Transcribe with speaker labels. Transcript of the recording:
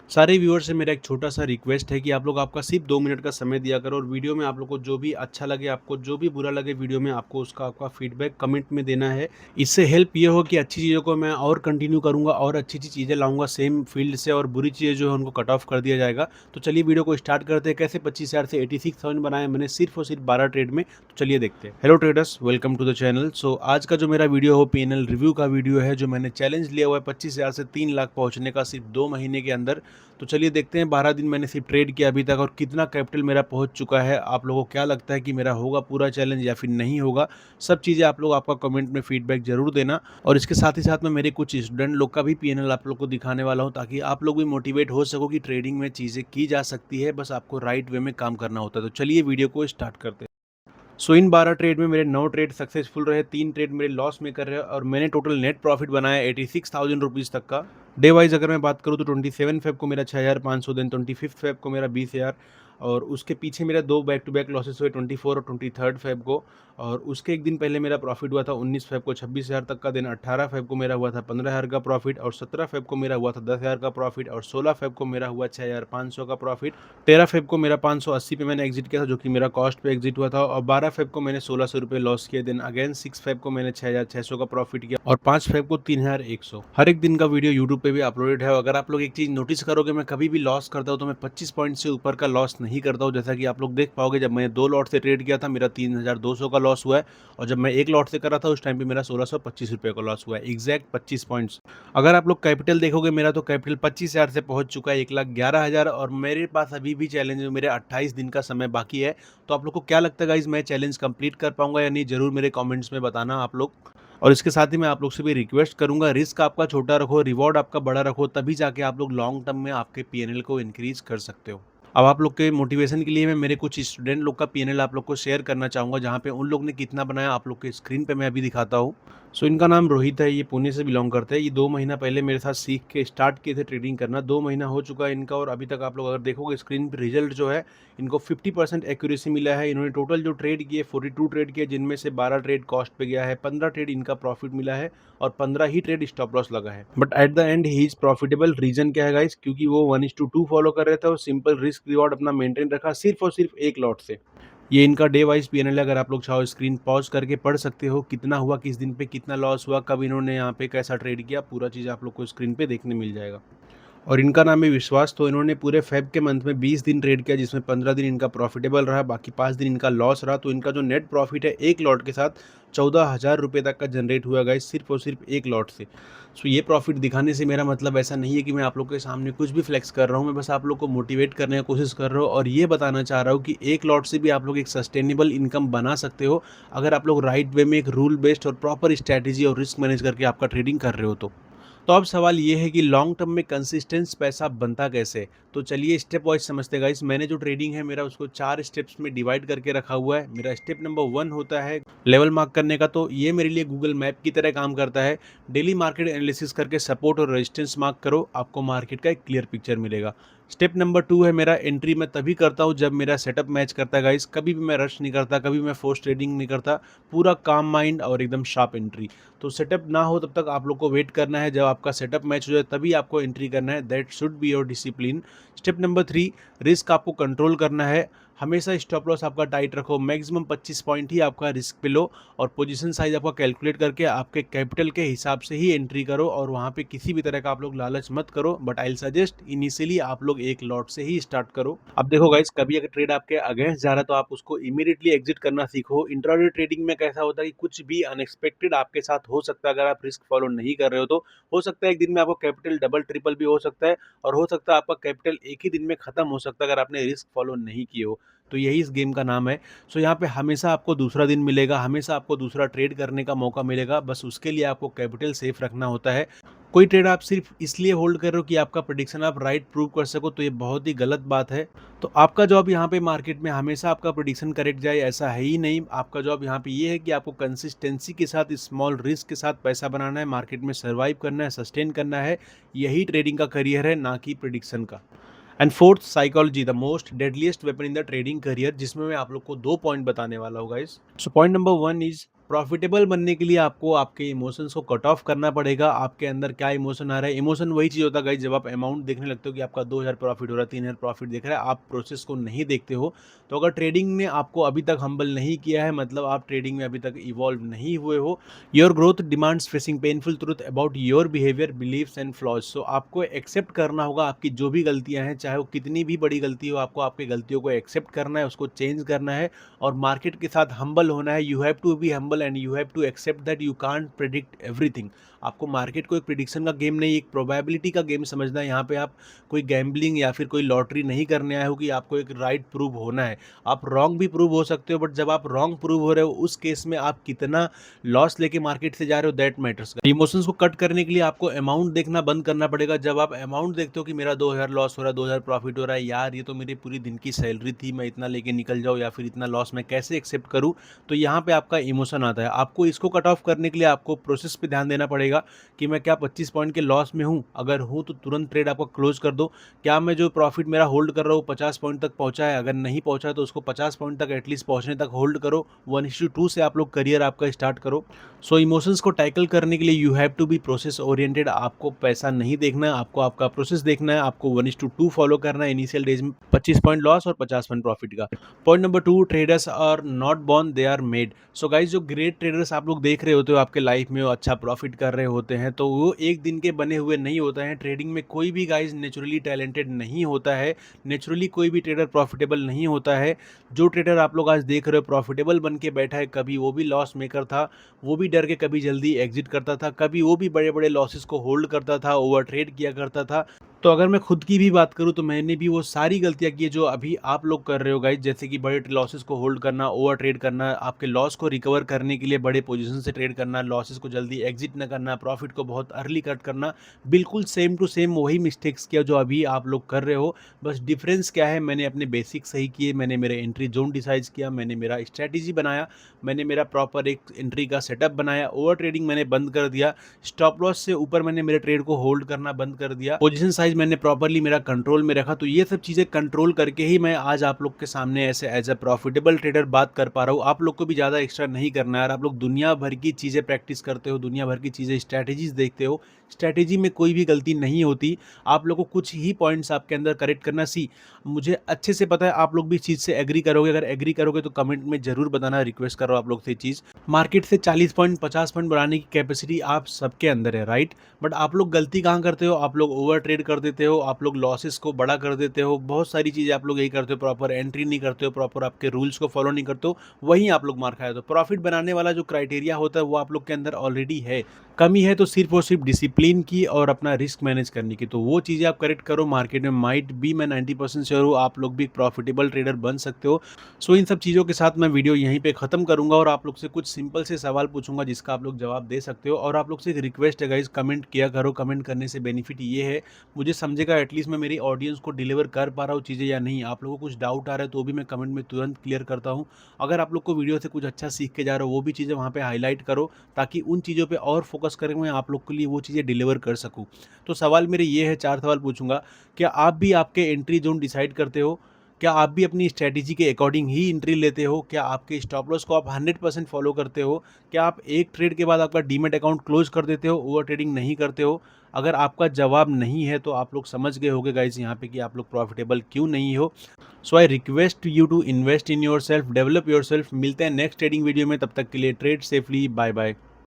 Speaker 1: सारे व्यूअर से मेरा एक छोटा-सा रिक्वेस्ट है कि आप लोग आपका सिर्फ़ 2 मिनट का समय दिया करो और वीडियो में आप लोग को जो भी अच्छा लगे, आपको जो भी बुरा लगे वीडियो में आपको उसका आपका फीडबैक कमेंट में देना है। इससे हेल्प ये हो कि अच्छी चीज़ों को मैं और कंटिन्यू करूँगा और अच्छी-अच्छी चीज़ें लाऊँगा सेम फ़ील्ड से और बुरी चीज़ें जो है उनको कट ऑफ कर दिया जाएगा। तो चलिए वीडियो को स्टार्ट करते हैं। कैसे 25,000 से 86,000 बनाया मैंने सिर्फ़ और सिर्फ़ 12 ट्रेड में। तो चलिए देखते हैं। Hello traders, welcome to the channel. So आज का जो मेरा वीडियो हो पीएनएल रिव्यू का वीडियो है, जो मैंने चैलेंज लिया हुआ है 25,000 से 3 लाख पहुँचने का सिर्फ़ 2 महीने के अंदर। तो चलिए देखते हैं 12 दिन मैंने सिर्फ ट्रेड किया अभी तक और कितना कैपिटल मेरा पहुंच चुका है। आप लोगों को क्या लगता है कि मेरा होगा पूरा चैलेंज या फिर नहीं होगा? सब चीज़ें आप लोग आपका कमेंट में फीडबैक ज़रूर देना। और इसके साथ ही साथ मैं मेरे कुछ स्टूडेंट लोग का भी पीएनएल आप लोग को दिखाने वाला हूँ, ताकि आप लोग भी मोटिवेट हो सको कि ट्रेडिंग में चीज़ें की जा सकती है, बस आपको राइट वे में काम करना होता है। तो चलिए वीडियो को स्टार्ट करते हैं। सो इन 12 ट्रेड में मेरे 9 ट्रेड सक्सेसफुल रहे, 3 ट्रेड मेरे लॉस मेकर रहे और मैंने टोटल नेट प्रॉफिट बनाया 86,000 रुपीज़ तक का। डे वाइज अगर मैं बात करूँ तो 27 फेब को मेरा 6,500, देन 25 फेब को मेरा 20,000 और उसके पीछे मेरा 2 बैक टू बैक लॉसेस हुए 24 और 23 फेब को। और उसके एक दिन पहले मेरा प्रॉफिट हुआ था 19 फेब को 26,000 तक का, देन 18 फेब को मेरा हुआ था 15,000 का प्रॉफिट और 17 फेब को मेरा हुआ था 10,000 का प्रॉफिट और 16 फेब को मेरा हुआ 6,500 का प्रॉफिट। 13 फेब को मेरा 580 पे मैंने एग्जिट किया था, जो कि मेरा कॉस्ट पे एग्जिट हुआ था और 12 फेब को मैंने 1600 रुपये लॉस किए। देन अगेन 6 फेब को मैंने 6,600 का प्रॉफिट किया और 5 फेब को 3,100। हर एक दिन का वीडियो यूट्यूब पे भी अपलोडेड है। अगर आप लोग एक चीज़ नोटिस करोगे, मैं कभी भी लॉस करता हूँ तो मैं 25 पॉइंट से ऊपर का लॉस नहीं करता हूँ। जैसा कि आप लोग देख पाओगे, जब मैंने 2 लॉट से ट्रेड किया था मेरा 3,200 का लॉस हुआ है और जब मैं 1 लॉट से कर रहा था उस टाइम पे मेरा 1625 रुपये का लॉस हुआ है, एग्जैक्ट 25 पॉइंट्स। अगर आप लोग कैपिटल देखोगे, मेरा तो कैपिटल 25,000 से पहुंच चुका है 1,11,000 और मेरे पास अभी भी चैलेंज में मेरे 28 दिन का समय बाकी है। तो आप लोग को क्या लगता है गाइज, मैं चैलेंज कंप्लीट कर पाऊंगा या नहीं? जरूर मेरे कमेंट्स में बताना आप लोग। और इसके साथ ही मैं आप लोग से भी रिक्वेस्ट करूंगा, रिस्क आपका छोटा रखो, रिवॉर्ड आपका बड़ा रखो, तभी जाके आप लोग लॉन्ग टर्म में आपके पीएनएल को इंक्रीज कर सकते हो। अब आप लोग के मोटिवेशन के लिए मैं मेरे कुछ स्टूडेंट लोग का पीएनएल आप लोग को शेयर करना चाहूँगा, जहाँ पे उन लोग ने कितना बनाया आप लोग के स्क्रीन पे मैं अभी दिखाता हूँ। सो इनका नाम रोहित है, ये पुणे से बिलोंग करते हैं। ये 2 महीना पहले मेरे साथ सीख के स्टार्ट किए थे ट्रेडिंग करना। 2 महीना हो चुका है इनका और अभी तक आप लोग अगर देखोगे स्क्रीन पे रिजल्ट जो है, इनको 50% एक्यूरेसी मिला है। इन्होंने टोटल जो ट्रेड किए 42 ट्रेड किए, जिनमें से 12 ट्रेड कॉस्ट पे गया है, 15 ट्रेड इनका प्रॉफिट मिला है और 15 ही ट्रेड स्टॉप लॉस लगा है। But at the end he is profitable. Reason क्या है गाइस? क्योंकि वो 1:2 फॉलो कर रहे थे और सिंपल रिस्क रिवॉर्ड अपना मेंटेन रखा सिर्फ और सिर्फ एक लॉट से। ये इनका डे वाइज पीएनएल है। अगर आप लोग चाहो स्क्रीन पॉज करके पढ़ सकते हो, कितना हुआ, किस दिन पे कितना लॉस हुआ, कब इन्होंने यहाँ पे कैसा ट्रेड किया, पूरा चीज़ आप लोग को स्क्रीन पे देखने मिल जाएगा। और इनका नाम है विश्वास। तो इन्होंने पूरे फेब के मंथ में 20 दिन ट्रेड किया, जिसमें 15 दिन इनका प्रॉफिटेबल रहा, बाकी 5 दिन इनका लॉस रहा। तो इनका जो नेट प्रॉफिट है एक लॉट के साथ 14,000 रुपये तक का जनरेट हुआ गाइस, सिर्फ और सिर्फ एक लॉट से। सो ये प्रॉफिट दिखाने से मेरा मतलब ऐसा नहीं है कि मैं आप लोग के सामने कुछ भी फ्लेक्स कर रहा हूँ। मैं बस आप लोग को मोटिवेट करने की कोशिश कर रहा हूँ और ये बताना चाह रहा हूँ कि एक लॉट से भी आप लोग एक सस्टेनेबल इनकम बना सकते हो, अगर आप लोग राइट वे में एक रूल बेस्ड और प्रॉपर स्ट्रैटेजी और रिस्क मैनेज करके आपका ट्रेडिंग कर रहे हो तो अब सवाल ये है कि लॉन्ग टर्म में कंसिस्टेंस पैसा बनता कैसे? तो चलिए स्टेप वाइज समझते हैं गाइस। मैंने जो ट्रेडिंग है मेरा, उसको 4 स्टेप्स में डिवाइड करके रखा हुआ है। मेरा स्टेप नंबर 1 होता है लेवल मार्क करने का। तो ये मेरे लिए गूगल मैप की तरह काम करता है। डेली मार्केट एनालिसिस करके सपोर्ट और रेजिस्टेंस मार्क करो, आपको मार्केट का एक क्लियर पिक्चर मिलेगा। स्टेप नंबर 2 है मेरा एंट्री। मैं तभी करता हूँ जब मेरा सेटअप मैच करता है गाइस। कभी भी मैं रश नहीं करता, कभी मैं फोर्स ट्रेडिंग नहीं करता। पूरा काम माइंड और एकदम शार्प एंट्री। तो सेटअप ना हो तब तक आप लोग को वेट करना है, जब आपका सेटअप मैच हो जाए तभी आपको एंट्री करना है। That should be your discipline. Step number 3, risk आपको कंट्रोल करना है। हमेशा स्टॉप लॉस आपका टाइट रखो, मैक्सिमम 25 पॉइंट ही आपका रिस्क पे लो और पोजीशन साइज आपका कैलकुलेट करके आपके कैपिटल के हिसाब से ही एंट्री करो और वहाँ पे किसी भी तरह का आप लोग लालच मत करो। बट आई सजेस्ट इनिशियली आप लोग एक लॉट से ही स्टार्ट करो। अब देखो गाइस, कभी अगर ट्रेड आपके अगेंस्ट जा रहा है तो आप उसको इमीडिएटली एग्जिट करना सीखो। इंट्राडे ट्रेडिंग में कैसा होता है कि कुछ भी अनएक्सपेक्टेड आपके साथ हो सकता है। अगर आप रिस्क फॉलो नहीं कर रहे हो तो हो सकता है एक दिन में आपको कैपिटल डबल ट्रिपल भी हो सकता है और हो सकता है आपका कैपिटल एक ही दिन में खत्म हो सकता है, अगर आपने रिस्क फॉलो नहीं किए हो। तो यही इस गेम का नाम है। सो यहाँ पे हमेशा आपको दूसरा दिन मिलेगा, हमेशा आपको दूसरा ट्रेड करने का मौका मिलेगा। बस उसके लिए आपको कैपिटल सेफ रखना होता है। कोई ट्रेड आप सिर्फ इसलिए होल्ड कर रहे हो कि आपका प्रेडिक्शन आप राइट प्रूव कर सको, तो ये बहुत ही गलत बात है। तो आपका जॉब यहाँ पे मार्केट में हमेशा आपका प्रेडिक्शन करेक्ट जाए ऐसा है ही नहीं। आपका जॉब यहाँ पे ये है कि आपको कंसिस्टेंसी के साथ, स्मॉल रिस्क के साथ पैसा बनाना है, मार्केट में सर्वाइव करना है, सस्टेन करना है। यही ट्रेडिंग का करियर है, ना कि प्रेडिक्शन का। And fourth, psychology, the most deadliest weapon in the trading career, जिसमें मैं आप लोग को 2 पॉइंट बताने वाला हूँ guys. So point number 1 is profitable बनने के लिए आपको आपके इमोशंस को कट ऑफ करना पड़ेगा। आपके अंदर क्या इमोशन आ रहा है? इमोशन वही चीज़ होता है गाइस, जब आप अमाउंट देखने लगते हो कि आपका 2000 प्रॉफिट हो रहा है, 3000 प्रॉफिट दिख रहा है, आप प्रोसेस को नहीं देखते हो। तो अगर ट्रेडिंग ने आपको अभी तक हम्बल नहीं किया है, मतलब आप ट्रेडिंग में अभी तक इवॉल्व नहीं हुए हो। Your growth demands facing painful truth about your behaviour, believes and flaws. So आपको एक्सेप्ट करना होगा आपकी जो भी गलतियाँ हैं, चाहे वो कितनी भी बड़ी गलती हो, आपको आपकी गलतियों को एक्सेप्ट करना है, उसको चेंज करना है और मार्केट के साथ हम्बल होना है। You have to be humble and you have to accept that you can't predict everything. आपको मार्केट को एक प्रिडिक्शन का गेम नहीं, एक प्रोबेबिलिटी का गेम समझना है। यहाँ पे आप कोई गैम्बलिंग या फिर कोई लॉटरी नहीं करने आए हो कि आपको एक राइट प्रूव होना है। आप रॉन्ग भी प्रूव हो सकते हो, बट जब आप रॉन्ग प्रूव हो रहे हो उस केस में आप कितना लॉस लेके मार्केट से जा रहे हो, दैट मैटर्स। इमोशंस को कट करने के लिए आपको अमाउंट देखना बंद करना पड़ेगा। जब आप अमाउंट देखते हो कि मेरा 2000 लॉस हो रहा है, 2000 प्रॉफिट हो रहा है, यार ये तो मेरी पूरी दिन की सैलरी थी, मैं इतना लेके निकल जाऊँ या फिर इतना लॉस मैं कैसे एक्सेप्ट करूँ, तो यहाँ पे आपका इमोशन आता है। आपको इसको कट ऑफ करने के लिए आपको प्रोसेस पे ध्यान देना पड़ेगा कि मैं क्या 25 पॉइंट के लॉस में हूँ? अगर हूँ तो तुरंत ट्रेड आपको क्लोज कर दो। क्या मैं जो प्रॉफिट मेरा होल्ड कर रहा हूँ 50 पॉइंट तक पहुँचा है? अगर नहीं पहुँचा तो उसको 50 पॉइंट तक एटलीस्ट पहुँचने तक होल्ड करो। 1:2 से आप लोग करियर आपका स्टार्ट करो। सो इमोशंस को टैकल करने के लिए you have to be process oriented. आपको पैसा नहीं देखना है, आपको आपका प्रोसेस देखना है। आपको 1:2 फॉलो करना है इनिशियल डेज में, 25 पॉइंट लॉस और 50 पॉइंट प्रॉफिट का। Point number 2, traders are not born, they are made. So guys, जो ग्रेट ट्रेडर्स आप लोग देख रहे होते हो आपके लाइफ में, वो अच्छा प्रॉफिट कर रहे होते हैं, तो वो एक दिन के बने हुए नहीं होते हैं। ट्रेडिंग में कोई भी गाइज नेचुरली टैलेंटेड नहीं होता है। नेचुरली कोई भी ट्रेडर प्रॉफिटेबल नहीं होता है। जो ट्रेडर आप लोग आज देख रहे हो प्रॉफिटेबल बन के बैठा है, कभी वो भी लॉस मेकर था, वो भी डर के कभी जल्दी एग्जिट करता था, कभी वो भी बड़े बड़े लॉसेस को होल्ड करता था, ओवर ट्रेड किया करता था। तो अगर मैं खुद की भी बात करूँ तो मैंने भी वो सारी गलतियाँ की है जो अभी आप लोग कर रहे हो गाइज, जैसे कि बड़े लॉसेस को होल्ड करना, ओवर ट्रेड करना, आपके लॉस को रिकवर करने के लिए बड़े पोजीशन से ट्रेड करना, लॉसेस को जल्दी एग्जिट न करना, प्रॉफिट को बहुत अर्ली कट करना। बिल्कुल सेम टू सेम वही मिस्टेक्स किया जो अभी आप लोग कर रहे हो। बस डिफरेंस क्या है, मैंने अपने बेसिक सही किए, मैंने मेरे एंट्री जोन डिसाइड किया, मैंने मेरा स्ट्रैटेजी बनाया, मैंने मेरा प्रॉपर एक एंट्री का सेटअप बनाया, ओवर ट्रेडिंग मैंने बंद कर दिया, स्टॉप लॉस से ऊपर मैंने मेरे ट्रेड को होल्ड करना बंद कर दिया, पोजीशन साइज मैंने प्रॉपर्ली मेरा कंट्रोल में रखा। तो ये सब चीज़ें कंट्रोल करके ही मैं आज आप लोग के सामने ऐसे एज ए प्रॉफिटेबल ट्रेडर बात कर पा रहा हूँ। आप लोग को भी ज़्यादा एक्स्ट्रा नहीं करना है यार। आप लोग दुनिया भर की चीज़ें प्रैक्टिस करते हो, दुनिया भर की चीज़ें स्ट्रैटेजीज देखते हो, स्ट्रैटेजी में कोई भी गलती नहीं होती। आप लोग को कुछ ही पॉइंट्स आपके अंदर करेक्ट करना मुझे अच्छे से पता है आप लोग भी इस चीज़ से एग्री करोगे। अगर एग्री करोगे तो कमेंट में ज़रूर बताना, रिक्वेस्ट करो आप लोग से चीज़। मार्केट से 40 पॉइंट 50 पॉइंट बढ़ाने की कैपेसिटी आप सबके अंदर है, राइट? बट आप लोग गलती कहाँ करते हो? आप लोग ओवर ट्रेड कर देते हो, आप लोग लॉसेस को बड़ा कर देते हो, बहुत सारी चीज़ें आप लोग यही करते हो, प्रॉपर एंट्री नहीं करते हो, प्रॉपर आपके रूल्स को फॉलो नहीं करते हो, वहीं आप लोग मार खाए। तो प्रॉफिट बनाने वाला जो क्राइटेरिया होता है वो आप लोग के अंदर ऑलरेडी है। कमी है तो सिर्फ और सिर्फ डिसिप्लिन की और अपना रिस्क मैनेज करने की। तो वो चीज़ें आप करेक्ट करो, मार्केट में माइट भी, मैं 90% श्योर हूँ आप लोग भी प्रॉफिटेबल ट्रेडर बन सकते हो। सो इन सब चीज़ों के साथ मैं वीडियो यहीं पे ख़त्म करूँगा और आप लोग से कुछ सिंपल से सवाल पूछूंगा जिसका आप लोग जवाब दे सकते हो। और आप लोग से एक रिक्वेस्ट है गाइस, कमेंट किया करो। कमेंट करने से बेनिफिट ये है, मुझे समझेगा एटलीस्ट मैं मेरी ऑडियंस को डिलीवर कर पा रहा हूँ चीज़ें या नहीं। आप लोगों को कुछ डाउट आ रहा है तो भी मैं कमेंट में तुरंत क्लियर करता हूँ। अगर आप लोग को वीडियो से कुछ अच्छा सीख के जा रहे हो, वो भी चीज़ें वहाँ पे हाईलाइट करो ताकि उन चीज़ों पे और फोकस करके मैं आप लोग के लिए वो चीज़ें डिलीवर कर सकूँ। तो सवाल मेरे ये है, 4 सवाल पूछूंगा। क्या आप भी आपके एंट्री जोन डिसाइड करते हो? क्या आप भी अपनी स्ट्रैटेजी के अकॉर्डिंग ही एंट्री लेते हो? क्या आपके स्टॉप लॉस को आप 100% फॉलो करते हो? क्या आप एक ट्रेड के बाद आपका डीमैट अकाउंट क्लोज कर देते हो, ओवर ट्रेडिंग नहीं करते हो? अगर आपका जवाब नहीं है तो आप लोग समझ गए होंगे गाइस यहाँ पे कि आप लोग प्रॉफिटेबल क्यों नहीं हो। So I request you to invest in yourself, develop yourself. मिलते हैं नेक्स्ट ट्रेडिंग वीडियो में, तब तक के लिए ट्रेड सेफली, बाय बाय।